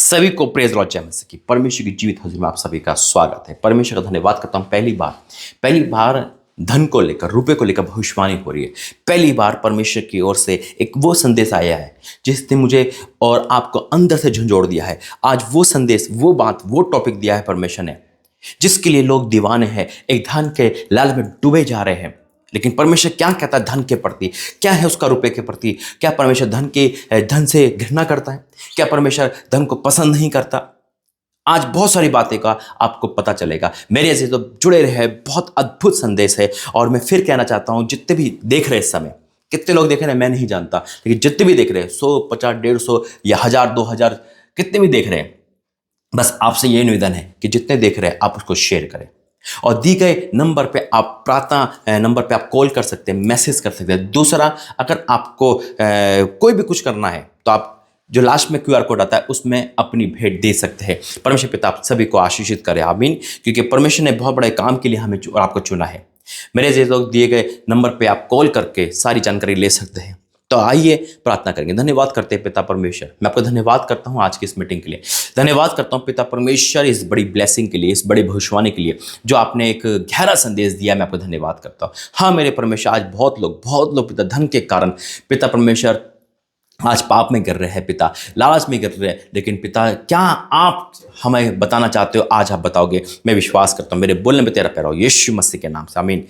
सभी को praise Lord जय मसीह की परमेश्वर की जीवित हजूर में आप सभी का स्वागत है। परमेश्वर का धन्यवाद करता हूँ। पहली बार धन को लेकर, रुपए को लेकर भविष्यवाणी हो रही है। पहली बार परमेश्वर की ओर से एक वो संदेश आया है जिसने मुझे और आपको अंदर से झंझोड़ दिया है। आज वो संदेश, वो बात, वो टॉपिक दिया है परमेश्वर ने, जिसके लिए लोग दीवाने हैं, एक धन के लाल में डूबे जा रहे हैं। लेकिन परमेश्वर क्या कहता है धन के प्रति? क्या है उसका रुपए के प्रति? क्या परमेश्वर धन से घृणा करता है? क्या परमेश्वर धन को पसंद नहीं करता? आज बहुत सारी बातें का आपको पता चलेगा। मेरे ऐसे तो जुड़े रहे, बहुत अद्भुत संदेश है। और मैं फिर कहना चाहता हूं, जितने भी देख रहे इस समय, कितने लोग देख रहे हैं मैं नहीं जानता, लेकिन जितने भी देख रहे हैं 100, 50, 150 या 1000, 2000, कितने भी देख रहे हैं, बस आपसे ये निवेदन है कि जितने देख रहे हैं आप उसको शेयर करें। और दी गए नंबर पे आप प्रार्थना नंबर पे आप कॉल कर सकते हैं, मैसेज कर सकते हैं। दूसरा, अगर आपको कोई भी कुछ करना है तो आप जो लास्ट में QR कोड आता है उसमें अपनी भेंट दे सकते हैं। परमेश्वर पिता आप सभी को आशीषित करे, आमीन। क्योंकि परमेश्वर ने बहुत बड़े काम के लिए हमें और आपको चुना है। मेरे जैसे लोग दिए गए नंबर पे आप कॉल करके सारी जानकारी ले सकते हैं। तो आइए प्रार्थना करेंगे। धन्यवाद करते हैं पिता परमेश्वर, मैं आपको धन्यवाद करता हूं आज की इस मीटिंग के लिए। धन्यवाद करता हूं पिता परमेश्वर इस बड़ी ब्लेसिंग के लिए, इस बड़ी भविष्यवाणी के लिए जो आपने एक गहरा संदेश दिया। मैं आपको धन्यवाद करता हूं। हाँ मेरे परमेश्वर, आज बहुत लोग पिता धन के कारण पिता परमेश्वर आज पाप में गिर रहे हैं, पिता लालच में गिर रहे हैं। लेकिन पिता क्या आप हमें बताना चाहते हो, आज आप बताओगे। मैं विश्वास करता हूँ, मेरे बोलने में तेरा पैरा हो, यीशु मसीह के नाम से, आमीन।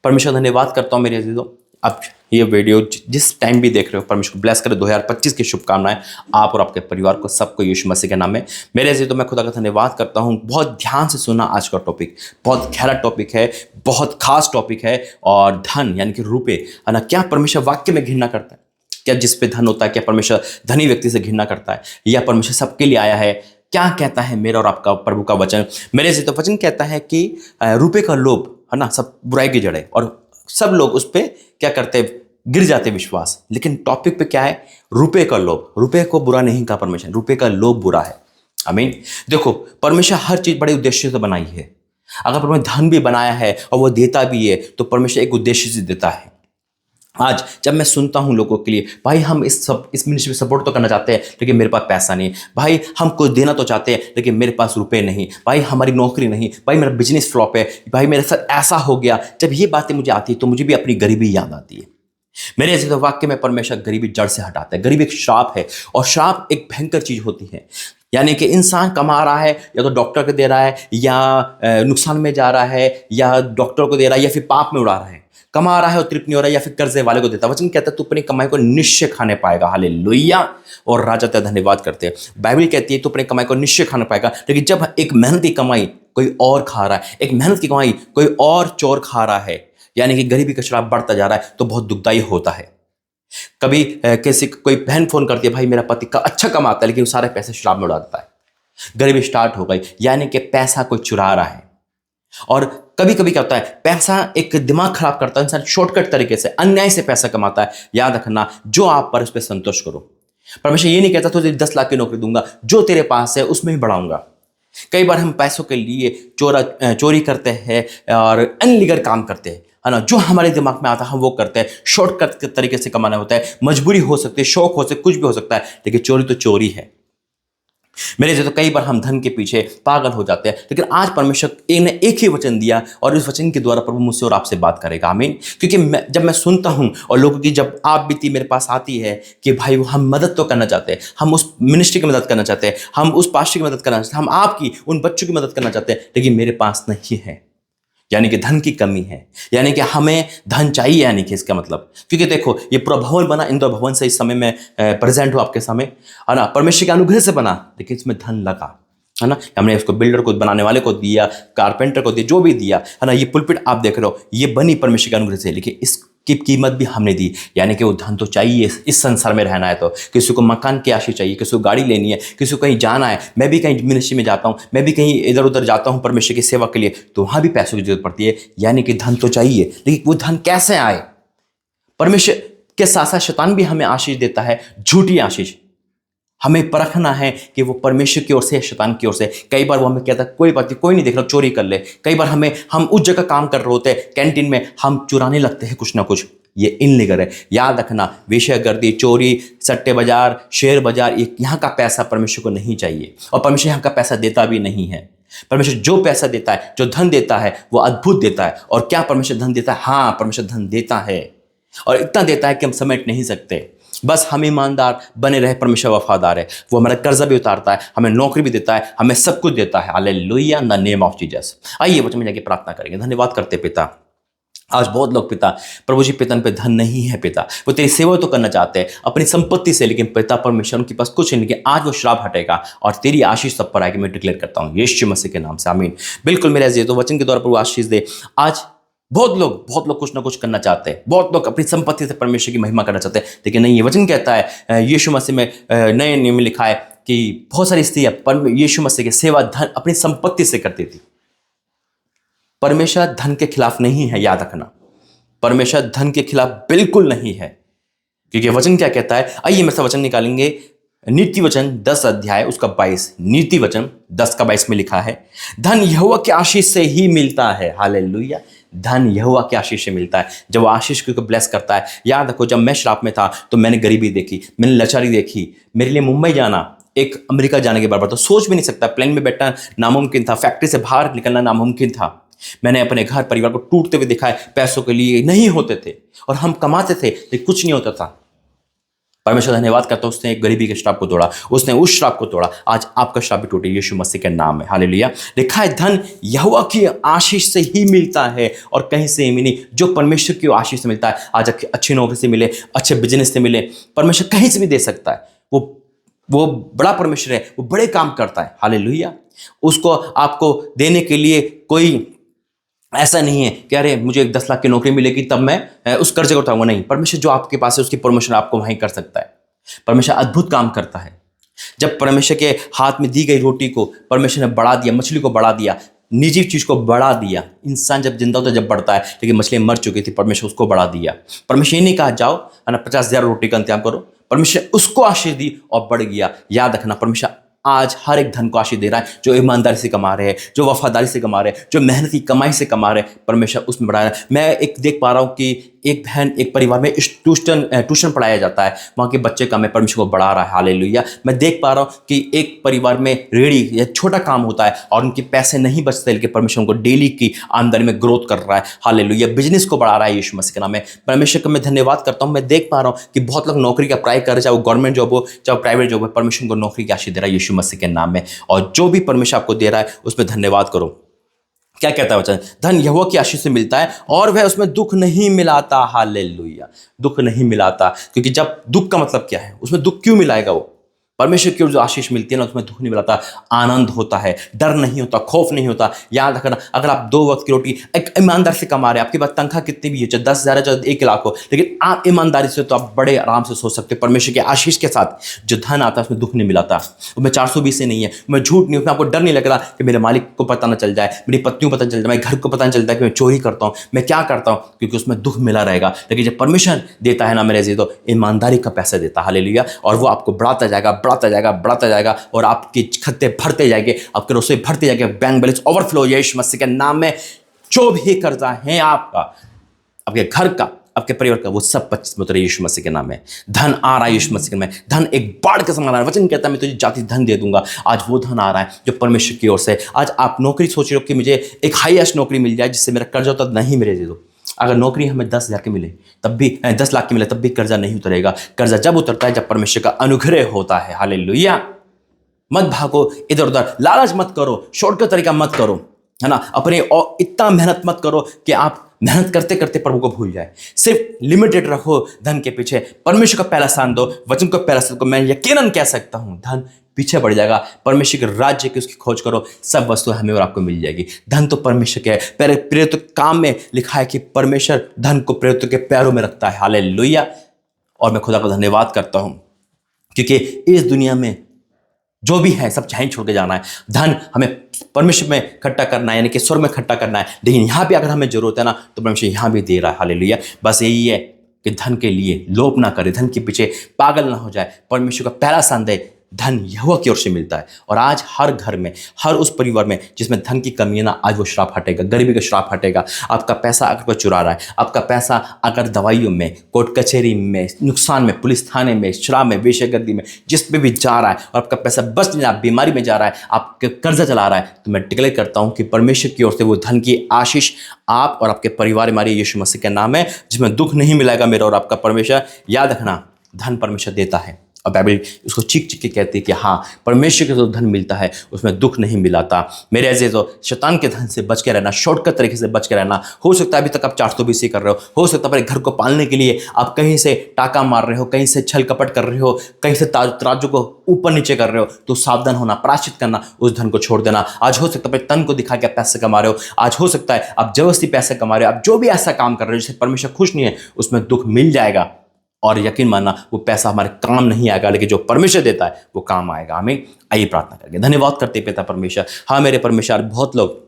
परमेश्वर धन्यवाद करता हूँ मेरे अजीजों। अब ये वीडियो जिस टाइम भी देख रहे हो, परमेश्वर को ब्लेस करे। 2025 की शुभकामनाएं आप और आपके परिवार को, सबको यीशु मसीह के नाम में। मेरे अजीजों तो मैं खुदा का धन्यवाद करता हूँ। बहुत ध्यान से सुना आज का टॉपिक, बहुत गहरा टॉपिक है, बहुत खास टॉपिक है। और धन यानी कि रुपए है ना, क्या परमेश्वर वाक्य में घृणा करता है? क्या जिस पे धन होता है, क्या परमेश्वर धनी व्यक्ति से घृणा करता है, या परमेश्वर सबके लिए आया है? क्या कहता है मेरा और आपका प्रभु का वचन? मेरे से तो वचन कहता है कि रुपए का लोभ है ना सब बुराई की जड़ है, और सब लोग उस पर क्या करते हैं, गिर जाते विश्वास। लेकिन टॉपिक पे क्या है? रुपए का लोभ। रुपए को बुरा नहीं कहा परमेश्वर, रुपए का लोभ बुरा है, आमीन। देखो, परमेश्वर हर चीज बड़े उद्देश्य से बनाई है। अगर परमेश्वर धन भी बनाया है और वो देता भी है, तो परमेश्वर एक उद्देश्य से देता है। आज जब मैं सुनता हूं लोगों के लिए, भाई हम इस मिनिस्ट्री में सपोर्ट तो करना चाहते हैं लेकिन मेरे पास पैसा नहीं, भाई हम कुछ देना तो चाहते हैं लेकिन मेरे पास रुपए नहीं, भाई हमारी नौकरी नहीं, भाई मेरा बिजनेस फ्लॉप है, भाई मेरे साथ ऐसा हो गया। जब ये बातें मुझे आती है तो मुझे भी अपनी गरीबी याद आती है। मेरे ऐसे तो वाक्य में परमेश्वर गरीबी जड़ से हटाता है। गरीबी एक श्राप है, और श्राप एक भयंकर चीज होती है। यानी कि इंसान कमा रहा है, या तो डॉक्टर को दे रहा है, या नुकसान में जा रहा है, या डॉक्टर को दे रहा है, या फिर पाप में उड़ा रहा है। कमा रहा है और तृप्त नहीं हो रहा है, या फिर कर्जे वाले को देता है। वचन कहता है तू अपनी कमाई को निश्चय खाने पाएगा, हालेलुया। और राजा तेरा धन्यवाद करते हैं। बाइबल कहती है तू अपनी कमाई को निश्चय खाने पाएगा। लेकिन जब एक मेहनत की कमाई कोई और खा रहा है, एक मेहनत की कमाई कोई और चोर खा रहा है, यानी कि गरीबी का श्राप बढ़ता जा रहा है, तो बहुत दुखदाई होता है। कभी किसी कोई बहन फोन करती है, भाई मेरा पति का अच्छा कमाता है लेकिन वो सारे पैसे शराब में उड़ा देता है। गरीबी स्टार्ट हो गई, यानी कि पैसा कोई चुरा रहा है। और कभी कभी क्या होता है, पैसा एक दिमाग खराब करता है। इंसान शॉर्टकट तरीके से, अन्याय से पैसा कमाता है। याद रखना, जो आप पर उस पर संतोष करो। परमेश्वर ये नहीं कहता तुझे 10 लाख की नौकरी दूंगा, जो तेरे पास है उसमें ही बढ़ाऊंगा। कई बार हम पैसों के लिए चोरी करते हैं और अनलीगल काम करते हैं, है ना। जो हमारे दिमाग में आता है हम वो करते हैं। शॉर्टकट के तरीके से कमाना होता है। मजबूरी हो सकती है, शौक हो सकता है, कुछ भी हो सकता है, लेकिन चोरी तो चोरी है। मेरे से तो कई बार हम धन के पीछे पागल हो जाते हैं। लेकिन आज परमेश्वर ने एक ही वचन दिया, और इस वचन के द्वारा प्रभु मुझसे और आपसे बात करेगा, आमीन। क्योंकि जब मैं सुनता हूं और लोगों की जब आप बीती मेरे पास आती है कि भाई हम मदद तो करना चाहते हैं, हम उस मिनिस्ट्री की मदद करना चाहते हैं, हम उस पास्टर की मदद करना चाहते हैं, हम आपकी उन बच्चों की मदद करना चाहते हैं, लेकिन मेरे पास नहीं है, यानी कि धन की कमी है, यानी कि हमें धन चाहिए। यानी कि इसका मतलब, क्योंकि देखो ये पूरा भवन बना, इंदौर भवन से इस समय में प्रेजेंट हो आपके सामने, है ना। परमेश्वर के अनुग्रह से बना, लेकिन इसमें धन लगा, है ना। हमने उसको बिल्डर को, बनाने वाले को दिया, कारपेंटर को दिया, जो भी दिया, है ना। ये पुलपिट आप देख रहे हो, ये बनी परमेश्वर के अनुग्रह से, लेकिन इसकी कीमत भी हमने दी। यानी कि वो धन तो चाहिए इस संसार में रहना है। तो किसी को मकान की आशीष चाहिए, किसी को गाड़ी लेनी है, किसी को कहीं जाना है। मैं भी कहीं मिनिस्ट्री में जाता हूँ, मैं भी कहीं इधर उधर जाता हूँ परमेश्वर की सेवा के लिए, तो वहाँ भी पैसों की जरूरत पड़ती है। यानी कि धन तो चाहिए, लेकिन वो धन कैसे आए? परमेश्वर के साथ साथ शैतान भी हमें आशीष देता है, झूठी आशीष। हमें परखना है कि वो परमेश्वर की ओर से, शैतान की ओर से। कई बार वो हमें कहता है कोई बात नहीं, कोई नहीं देख रहा, चोरी कर ले। कई बार हम उस जगह काम कर रहे होते हैं, कैंटीन में हम चुराने लगते हैं कुछ ना कुछ, ये इनलीगल है। याद रखना, वेश्यागर्दी, चोरी, सट्टे बाजार, शेयर बाजार, ये यहाँ का पैसा परमेश्वर को नहीं चाहिए, और परमेश्वर यहाँ का पैसा देता भी नहीं है। परमेश्वर जो पैसा देता है, जो धन देता है, वो अद्भुत देता है। और क्या परमेश्वर धन देता है? हाँ, परमेश्वर धन देता है, और इतना देता है कि हम समेट नहीं सकते। बस हम ईमानदार बने रहे, परमेश्वर वफादार है, वो हमारा कर्जा भी उतारता है, हमें नौकरी भी देता है, हमें सब कुछ देता है। Hallelujah, in the name of Jesus. आइए वचन में जाके प्रार्थना करेंगे। धन्यवाद करते पिता, आज बहुत लोग पिता, प्रभु जी पिता पे धन नहीं है पिता, वो तेरी सेवा तो करना चाहते हैं अपनी संपत्ति से, लेकिन पिता परमेश्वर उनके पास कुछ नहीं, लेकिन आज वो श्राप हटेगा और तेरी आशीष सब पर आएगी। मैं डिक्लेयर करता हूँ यीशु मसीह के नाम से, आमीन। बिल्कुल मेरे अजीज, तो वचन के द्वारा प्रभु आशीष दे। आज बहुत लोग कुछ ना कुछ करना चाहते हैं, बहुत लोग अपनी संपत्ति से परमेश्वर की महिमा करना चाहते हैं, लेकिन नहीं, ये वचन कहता है यीशु मसीह में नए नियम में लिखा है कि बहुत सारी स्त्रियां यीशु मसीह की सेवा धन अपनी संपत्ति से करती थी। परमेश्वर धन के खिलाफ नहीं है, याद रखना, परमेश्वर धन के खिलाफ बिल्कुल नहीं है, क्योंकि वचन क्या कहता है। आइए मैं वचन निकालेंगे, नीति वचन 10 अध्याय उसका 22, नीति वचन 10 का 22 में लिखा है, धन यहोवा की आशीष से ही मिलता है। हालेलुया, धन यहोवा की आशीष से मिलता है। जब वो आशीष को ब्लेस करता है, याद रखो, जब मैं श्राप में था तो मैंने गरीबी देखी, मैंने लाचारी देखी। मेरे लिए मुंबई जाना एक अमेरिका जाने के बराबर था, सोच भी नहीं सकता। प्लेन में बैठना नामुमकिन था, फैक्ट्री से बाहर निकलना नामुमकिन था। मैंने अपने घर परिवार को टूटते हुए देखा है, पैसों के लिए नहीं होते थे, और हम कमाते थे लेकिन कुछ नहीं होता था। परमेश्वर धन्यवाद करता, उसने एक गरीबी के श्राप को तोड़ा, उसने उस श्राप को तोड़ा। आज आपका श्राप भी टूटे यीशु मसीह के नाम में। हालेलुया। लिखा है धन यहोवा की आशीष से ही मिलता है और कहीं से ही नहीं। जो परमेश्वर की आशीष से मिलता है, आज अच्छी नौकरी से मिले, अच्छे बिजनेस से मिले, परमेश्वर कहीं से भी दे सकता है। वो बड़ा परमेश्वर है, वो बड़े काम करता है। हालेलुया। उसको आपको देने के लिए कोई ऐसा नहीं है कि अरे मुझे 10 लाख की नौकरी मिलेगी तब मैं उस कर्जे को उठाऊंगा। नहीं, परमेश्वर जो आपके पास है उसकी प्रमोशन आपको वहीं कर सकता है। परमेश्वर अद्भुत काम करता है। जब परमेश्वर के हाथ में दी गई रोटी को परमेश्वर ने बढ़ा दिया, मछली को बढ़ा दिया, निजी चीज को बढ़ा दिया। इंसान जब जिंदा होता है, जब बढ़ता है, लेकिन मछली मर चुकी थी, परमेश्वर उसको बढ़ा दिया। परमेश्वर ये नहीं कहा जाओ 50,000 रोटी का इंतजाम करो, परमेश्वर उसको आशीष दी और बढ़ गया। याद रखना, परमेश्वर आज हर एक धन को आशीष दे रहा है, जो ईमानदारी से कमा रहे हैं, जो वफादारी से कमा रहे हैं, जो मेहनत की कमाई से कमा रहे हैं, परमेश्वर उसमें बढ़ा रहा है। मैं एक देख पा रहा हूँ कि एक बहन, एक परिवार में ट्यूशन पढ़ाया जाता है, वहाँ के बच्चे का मैं परमेश्वर को बढ़ा रहा है। हालेलुया। मैं देख पा रहा हूँ कि एक परिवार में रेडी या छोटा काम होता है और उनके पैसे नहीं बचते, लेकिन परमेश्वर उनको डेली की आमदनी में ग्रोथ कर रहा है। हालेलुया। बिजनेस को बढ़ा रहा है यीशु मसीह के नाम में। परमेश्वर का मैं धन्यवाद करता हूँ। मैं देख पा रहा हूँ कि बहुत लोग नौकरी का अप्लाई कर रहे हैं, चाहे वो गवर्नमेंट जॉब हो, चाहे प्राइवेट जॉब हो, परमेश्वर को नौकरी की आशीष दे रहा है यीशु मसीह के नाम में। और जो भी परमेश्वर आपको दे रहा है उसमें धन्यवाद करो। क्या कहता है वचन? धन यहोवा की आशीष से मिलता है और वह उसमें दुख नहीं मिलाता। हालेलुया। दुख नहीं मिलाता, क्योंकि जब दुख का मतलब क्या है, उसमें दुख क्यों मिलाएगा? वो परमेश्वर की ओर जो आशीष मिलती है ना, उसमें दुख नहीं मिलाता, आनंद होता है, डर नहीं होता, खौफ नहीं होता। याद रखना, अगर आप 2 वक्त की रोटी एक ईमानदार से कमा रहे हैं, आपके पास तनख्वाह कितनी भी है, चाहे 10,000 चाहे 1 लाख हो, लेकिन आप ईमानदारी से, तो आप बड़े आराम से सोच सकते हैं परमेश्वर के आशीष के साथ जो धन आता है उसमें दुख नहीं मिलाता। उसमें 420 से नहीं है, मैं झूठ नहीं, उसमें आपको डर नहीं लग रहा कि मेरे मालिक को पता ना चल जाए, मेरी पत्नी को पता चल जाए, मेरे घर को पता नहीं चलता कि मैं चोरी करता हूँ, मैं क्या करता हूँ, क्योंकि उसमें दुख मिला रहेगा। लेकिन जब परमेश्वर देता है ना मेरे जी, तो ईमानदारी का पैसा देता है। हालेलुया। और वो आपको बढ़ाता जाएगा, बढ़ाता जाएगा, बढ़ाता जाएगा, और आपके खत्ते भरते जाएंगे, आपके रसोई भरते जाएंगे, बैंक बैलेंस ओवरफ्लो यीशु मसीह के नाम में। जो भी कर्जा है आपका, आपके घर का, आपके परिवार का, वो सब 25 में उतरे यीशु मसीह के नाम में। धन आ रहा है यीशु मसीह के नाम में। धन एक बाढ़ के समान आ रहा है। वचन कहता है मैं तुझे जाति धन दे दूंगा। आज वो धन आ रहा है जो परमेश्वर की ओर से। आज आप नौकरी सोच रहे हो कि मुझे एक हाईएस्ट नौकरी मिल जाए जिससे मेरा कर्जा होता नहीं, मेरे दे दो। अगर नौकरी हमें 10,000 की मिले, तब भी 10 लाख की मिले, तब भी कर्जा नहीं उतरेगा। कर्जा जब उतरता है जब परमेश्वर का अनुग्रह होता है। हालेलुया। मत भागो इधर उधर, लालच मत करो, शॉर्टकट तरीका मत करो, है ना। अपने और इतना मेहनत मत करो कि आप मेहनत करते करते प्रभु को भूल जाए। सिर्फ लिमिटेड रखो धन के पीछे, परमेश्वर का पहला स्थान दो, वचन को पहला स्थान दो। मैं यकीनन कह सकता हूं धन पीछे बढ़ जाएगा। परमेश्वर के राज्य की उसकी खोज करो, सब वस्तुएं हमें और आपको मिल जाएगी। धन तो परमेश्वर के है। प्रेरित काम में लिखा है कि परमेश्वर धन को प्रेरित के पैरों में रखता है। हालेलुया। और मैं खुदा को धन्यवाद करता हूं, क्योंकि इस दुनिया में जो भी है सब चाहे छोड़ के जाना है। धन हमें परमेश्वर में इकट्ठा करना है, यानी कि स्वर्ग में इकट्ठा करना है। लेकिन यहाँ भी अगर हमें जरूरत है ना, तो परमेश्वर यहाँ भी दे रहा है। हालेलुया। बस यही है कि धन के लिए लोभ ना करे, धन के पीछे पागल ना हो जाए, परमेश्वर का पहला स्थान दे, धन यहोवा की ओर से मिलता है। और आज हर घर में, हर उस परिवार में जिसमें धन की कमी है ना, आज वो श्राप हटेगा, गरीबी का श्राप हटेगा। आपका पैसा अगर कोई चुरा रहा है, आपका पैसा अगर दवाइयों में, कोर्ट कचहरी में, नुकसान में, पुलिस थाने में, शराब में, वेश्यागर्दी में, जिस पे भी जा रहा है और आपका पैसा बच नहीं रहा, बीमारी में जा रहा है, आपके कर्जा चला रहा है, तो मैं डिक्लेयर करता हूं कि परमेश्वर की ओर से वो धन की आशीष आप और आपके परिवार हमारे यीशु मसीह के नाम है, जिसमें दुख नहीं मिलेगा मेरा और आपका। परमेश्वर याद रखना, धन परमेश्वर देता है और बाइबल उसको चीख चीख के कहती है कि हाँ, परमेश्वर के जो धन मिलता है उसमें दुख नहीं मिलाता। मेरे ऐसे तो शैतान के धन से बच के रहना, शॉर्टकट तरीके से बच के रहना। हो सकता है अभी तक आप 420 कर रहे हो सकता है अपने घर को पालने के लिए आप कहीं से टाका मार रहे हो, कहीं से छल कपट कर रहे हो, कहीं से तराजू को ऊपर नीचे कर रहे हो, तो सावधान होना, प्रायश्चित करना, उस धन को छोड़ देना। आज हो सकता है अपने तन को दिखा के पैसे कमा रहे हो, आज हो सकता है आप जबरदस्ती पैसे कमा रहे हो, आप जो भी ऐसा काम कर रहे हो जिससे परमेश्वर खुश नहीं है, उसमें दुख मिल जाएगा। और यकीन मानना, वो पैसा हमारे काम नहीं आएगा, लेकिन जो परमेश्वर देता है वो काम आएगा। हमें आइए प्रार्थना करके धन्यवाद करते पिता परमेश्वर। हाँ मेरे परमेश्वर, बहुत लोग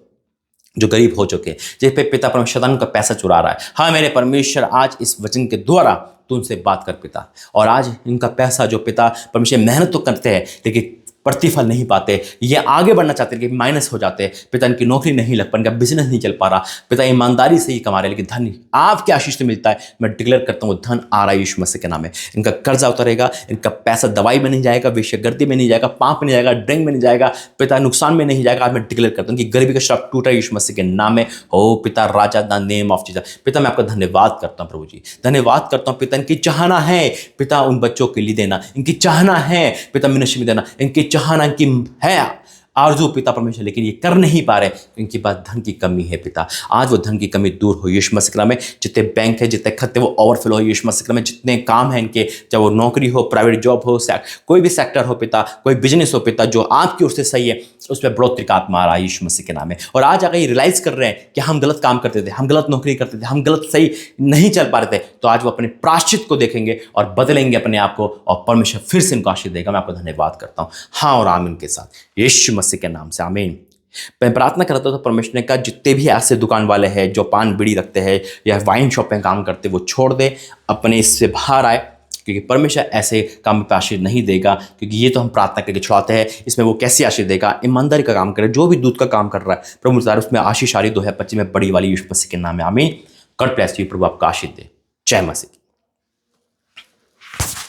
जो गरीब हो चुके हैं, जिस पे पिता परमेश्वर शैतान का पैसा चुरा रहा है, हाँ मेरे परमेश्वर, आज इस वचन के द्वारा तू उनसे बात कर पिता। और आज इनका पैसा जो पिता परमेश्वर मेहनत तो करते हैं लेकिन प्रतिफल नहीं पाते, ये आगे बढ़ना चाहते हैं लेकिन माइनस हो जाते हैं। पिता इनकी नौकरी नहीं लग पा, इनका बिजनेस नहीं चल पा रहा, पिता ईमानदारी से ही कमा रहे लेकिन धन आपके आशीष से मिलता है। मैं डिक्लेयर करता हूँ धन आ रहा है यीशु मसीह के नाम में। इनका कर्जा उतरेगा, इनका पैसा दवाई में नहीं जाएगा, वेश्यागर्दी में नहीं जाएगा, पाप में नहीं जाएगा, ड्रिंक में नहीं जाएगा, पिता नुकसान में नहीं जाएगा। आज मैं डिक्लेयर करता हूँ कि गरीबी का श्राप टूटा यीशु मसीह के नाम में। हो पिता राजा, द नेम ऑफ जीसस। पिता मैं आपका धन्यवाद करता हूँ प्रभु जी, धन्यवाद करता हूँ पिता। इनकी चाहना है पिता उन बच्चों के लिए देना, इनकी चाहना है पिता मिनिस्ट्री में देना, इनकी चाहना इनकी है आरज़ू पिता परमेश्वर, लेकिन ये कर नहीं पा रहे, इनके पास धन की कमी है पिता। आज वो धन की कमी दूर हो यीशु मसीह के नाम में। जितने बैंक है, जितने खत्ते, वो ओवरफ्लो हो यीशु मसीह के नाम में। जितने काम है इनके, चाहे वो नौकरी हो, प्राइवेट जॉब हो, कोई भी सेक्टर हो पिता, कोई बिजनेस हो पिता, जो आपकी ओर से सही है, उस पर बढ़ोतरी का आत्मा आ रहा है यीशु मसीह के नाम में। और आज अगर ये रियलाइज कर रहे हैं कि हम गलत काम करते थे, हम गलत नौकरी करते थे, हम गलत सही नहीं चल पा रहे थे, तो आज वो अपने प्रायश्चित को देखेंगे और बदलेंगे अपने आप को, और परमेश्वर फिर से इनको आशीष देगा। मैं आपको धन्यवाद करता हूँ, हाँ और आमीन के साथ यीशु मसीह के नाम से आमीन। मैं प्रार्थना करता था परमेश्वर ने कहा जितने भी ऐसे दुकान वाले हैं जो पान बीड़ी रखते हैं या वाइन शॉप में काम करते, वो छोड़ दे, अपने इससे बाहर आए, क्योंकि परमेश्वर ऐसे काम पे आशीष नहीं देगा। क्योंकि ये तो हम प्रार्थना करके छुड़ाते हैं, इसमें वो कैसे आशीष देगा? ईमानदारी का काम करे, जो भी दूध का काम कर रहा है प्रभु तारा उसमें आशीष आ रही 2025 में बड़ी वाली यीशु मसीह के नाम में आमीन। गॉड ब्लेस यू, प्रभु आपका आशीष दे। जय मसीह।